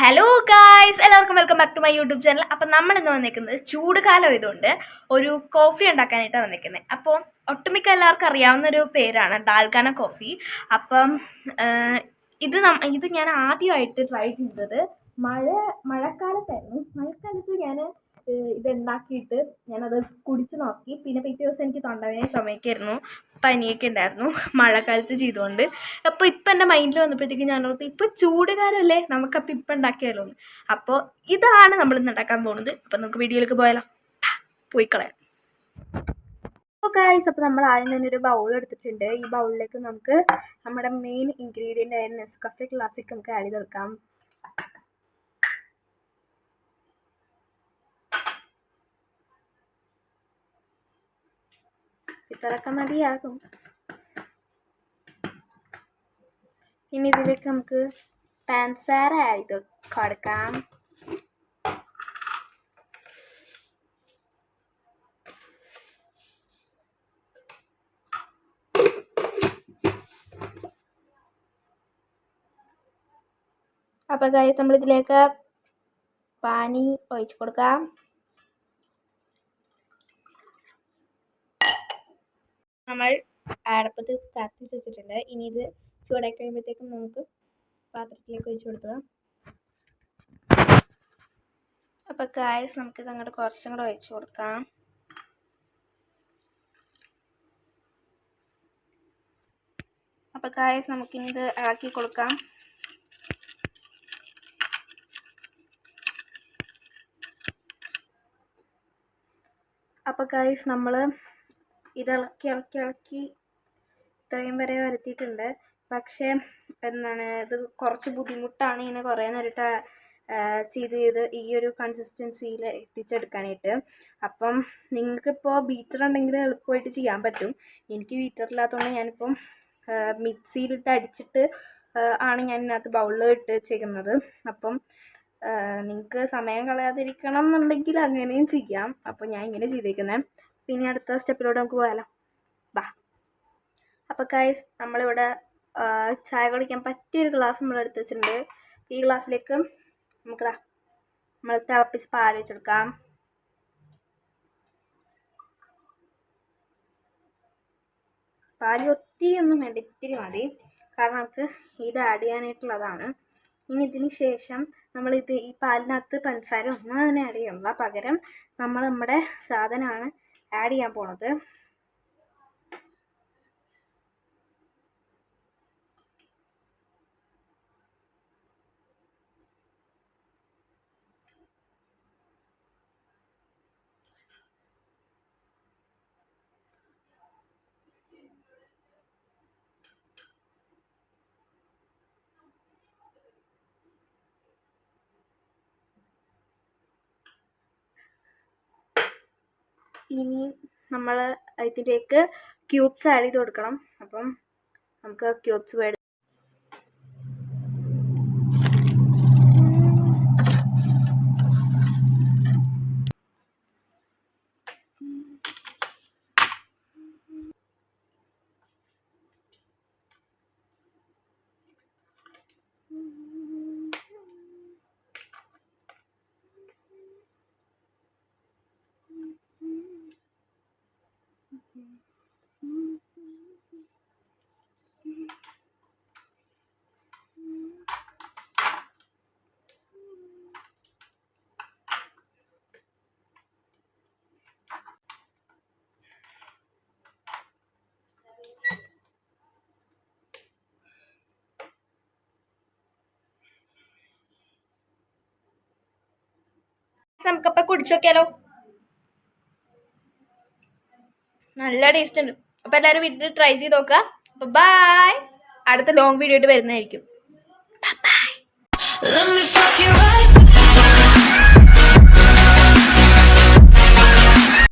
Hello guys, എല്ലാവർക്കും welcome back to my YouTube channel. അപ്പം നമ്മൾ ഇന്ന് വന്നിരിക്കുന്നത് ചൂട് കാലം ആയതുകൊണ്ട് ഒരു കോഫി ഉണ്ടാക്കാനായിട്ടാണ് വന്നിരിക്കുന്നത്. അപ്പോൾ ഒട്ടുമിക്ക എല്ലാവർക്കും അറിയാവുന്നൊരു പേരാണ് ഡാൽഗാന കോഫി. അപ്പം ഇത് ഞാൻ ആദ്യമായിട്ട് ട്രൈ ചെയ്തത് മഴക്കാലത്തായിരുന്നു. മഴക്കാലത്ത് ഞാൻ ഇതുണ്ടാക്കിയിട്ട് ഞാനത് കുടിച്ച് നോക്കി. പിന്നെ പിറ്റേ ദിവസം എനിക്ക് തൊണ്ടവേദന ചുമയൊക്കെയായിരുന്നു, പനിയൊക്കെ ഉണ്ടായിരുന്നു മഴക്കാലത്ത് ചെയ്തുകൊണ്ട്. അപ്പോൾ ഇപ്പം എൻ്റെ മൈൻഡിൽ വന്നപ്പോഴത്തേക്കും ഞാൻ ഓർത്ത് ഇപ്പോൾ ചൂട് കാലമല്ലേ, നമുക്കപ്പോൾ ഇപ്പം ഉണ്ടാക്കിയാലോ എന്ന്. അപ്പോൾ ഇതാണ് നമ്മളിന്ന് ഉണ്ടാക്കാൻ പോകുന്നത്. അപ്പം നമുക്ക് വീഡിയോയിലേക്ക് പോയാലോ, പോയിക്കളയാം. അപ്പോൾ ഗായ്സ്, അപ്പോൾ നമ്മൾ ആദ്യം തന്നെ ഒരു ബൗൾ എടുത്തിട്ടുണ്ട്. ഈ ബൗളിലേക്ക് നമുക്ക് നമ്മുടെ മെയിൻ ഇൻഗ്രീഡിയൻ്റ് ആയ നെസ്കഫെ ക്ലാസിക് നമുക്ക് ആഡ് ചെയ്ത് കൊടുക്കാം. ഇത്രയൊക്കെ മതിയാകും. ഇനി ഇതിലേക്ക് നമുക്ക് പഞ്ചസാര ആഡ് ചെയ്ത് കൊടുക്കാം. അപ്പോൾ ഗായ്സ്, നമ്മളിതിലേക്ക് പാനി ഒഴിച്ച് കൊടുക്കാം. നമ്മൾ അടപ്പത്ത് കത്തിച്ച് വെച്ചിട്ടുണ്ട്. ഇനി ഇത് ചൂടായി കഴിയുമ്പോഴത്തേക്കും നമുക്ക് പാത്രത്തിലേക്ക് ഒഴിച്ച് കൊടുക്കുക. അപ്പോൾ ഗായ്സ്, നമുക്കിത് അങ്ങോട്ട് കുറച്ചും കൂടെ ഒഴിച്ച് കൊടുക്കാം. അപ്പോൾ ഗായ്സ്, നമുക്കിനി ഇത് ഇളക്കി കൊടുക്കാം. അപ്പോൾ ഗായ്സ്, നമ്മൾ ഇത് ഇളക്കി ഇത്രയും വരെ വരുത്തിയിട്ടുണ്ട്. പക്ഷേ ഇത് കുറച്ച് ബുദ്ധിമുട്ടാണ് ഇങ്ങനെ കുറേ നേരിട്ട് ചെയ്ത് ഈ ഒരു കൺസിസ്റ്റൻസിയിൽ എത്തിച്ചെടുക്കാനായിട്ട്. അപ്പം നിങ്ങൾക്കിപ്പോൾ ബീറ്റർ ഉണ്ടെങ്കിൽ എളുപ്പമായിട്ട് ചെയ്യാൻ പറ്റും. എനിക്ക് ബീറ്ററില്ലാത്തതുകൊണ്ട് ഞാനിപ്പം മിക്സിയിലിട്ട് അടിച്ചിട്ട് ആണ് ഞാൻ ഇതിനകത്ത് ബൗളിൽ ഇട്ട് വെച്ചേക്കുന്നത്. അപ്പം നിങ്ങൾക്ക് സമയം കളയാതിരിക്കണം എന്നുണ്ടെങ്കിൽ അങ്ങനെയും ചെയ്യാം. അപ്പോൾ ഞാൻ ഇങ്ങനെ ചെയ്തേക്കുന്നത്. പിന്നെ അടുത്ത സ്റ്റെപ്പിലൂടെ നമുക്ക് പോയാലോ, ബാ. അപ്പോൾ ഗൈസ്, നമ്മളിവിടെ ചായ കുടിക്കാൻ പറ്റിയൊരു ഗ്ലാസ് നമ്മൾ എടുത്ത് വെച്ചിട്ടുണ്ട്. ഈ ഗ്ലാസ്സിലേക്ക് നമ്മൾ തിളപ്പിച്ച് പാൽ വെച്ചെടുക്കാം. പാൽ ഒത്തിരി ഒന്നും വേണ്ട, ഇത്തിരി മതി, കാരണം നമുക്ക് ഇത് ആഡ് ചെയ്യാനായിട്ടുള്ളതാണ്. ഇനി ഇതിന് ശേഷം ഈ പാലിനകത്ത് പഞ്ചസാര ഒന്നും തന്നെ ആഡ് ചെയ്യണ്ട, പകരം നമ്മുടെ സാധനമാണ് ആഡ് ചെയ്യാൻ പോണത്. ഇനി നമ്മൾ ഇതിലേക്ക് ക്യൂബ്സ് ആഡ് ചെയ്ത് കൊടുക്കണം. അപ്പം നമുക്ക് ക്യൂബ്സ് വേണം. നമുക്കപ്പോൾ കുടിച്ചു നോക്കിയാലോ, നല്ല ടേസ്റ്റ് ഉണ്ട്. അപ്പോൾ എല്ലാവരും വീട്ടിൽ ട്രൈ ചെയ്ത് നോക്കുക. അപ്പോൾ ബൈ, അടുത്ത ലോങ് വീഡിയോ ആയിട്ട് വരുന്നതായിരിക്കും. ബൈ.